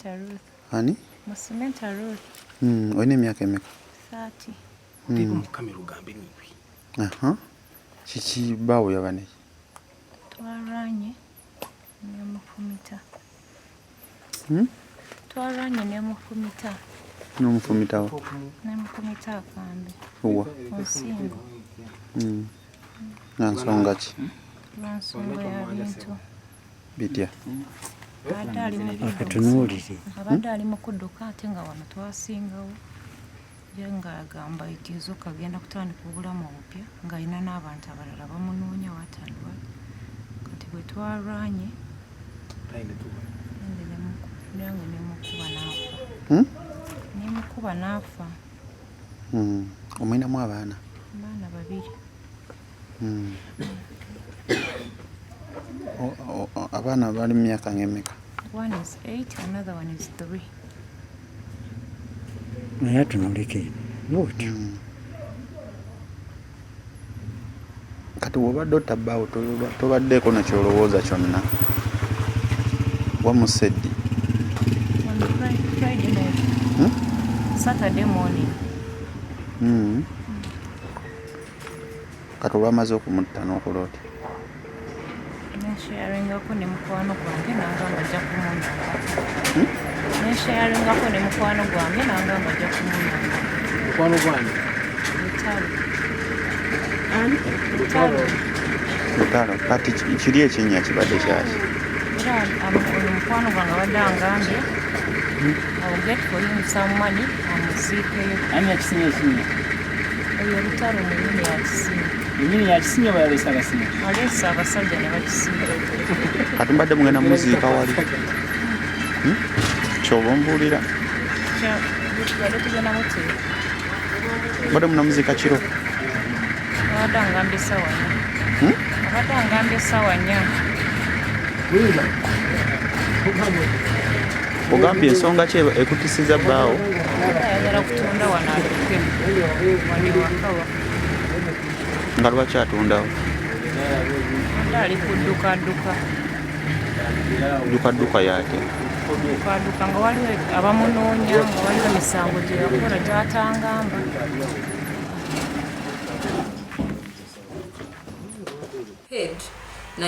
Musumenta Ruth. Ani? Musumenta Ruth. Oyina emyaka emeka? 30. Ndiko mukamera ugambe nibi. Aha. Kiki bawo yabane? Twaranye ne mufumita. Twaranye ne mufumita. N'omufumita wo? Ne mufumita akambe. Uwa? Onsingo. Nansonga ki? Nansonga ya bintu. Bitya? Abadde ali mu kudduka ate nga wano twasingawo ye ng'agamba itiizo kagenda kutandika obulamu obupya ng'alina n'abantu abalala bamunoonya watandwa kati bwe twarwanye nange nemukuba n'afa. Omwinamu abaana? Abaana 2. Abaana bali mu myaka ng'emeka? One is 8, another one is 3. Naye atunulike bwotyo. Kati bw'obadde otabbaawo tobaddeeko nekyolowooza kyonna? Wamuse ddi? On Friday night. Saturday morning. Kati olwamaze okumutta n'okola oti? Nensharingako ne mukwano gwange nangamba ajja kumunanga. Nensharingako ne mukwano gwange nangamba ajja kumunanga. Mukwano gwange? Lutalo. Kati kiri ekinnya kibadde kyaki? Era mukwano gwange abadde angambye I will get for him some money amuziikeyo. Ani yakisinye ekinnya? Eyo Lutalo munyini yakisinye. Enyini yakisinye oba yaleese abasinye? Aleese abasajja ne bakisinye. Kati mbadde mugenda muziika wali? Kyoba ombuulira? Tubadde tugenda muteeka. Mbadde munamuziika kiro? Abadde angambye essaawa 4. Abadde angambye essaawa 4. Ogambye ensonga ki ekutisiza bbaawo? Ayagala kutunda wano atuke wano ewakawa. Nga lwaki atundawo? Abadde ali ku ddukadduka. Ddukadduka yaate? Ddukadduka nga waliwo abamunoonya nga waliwo emisango gye yakola gy'atangamba. Head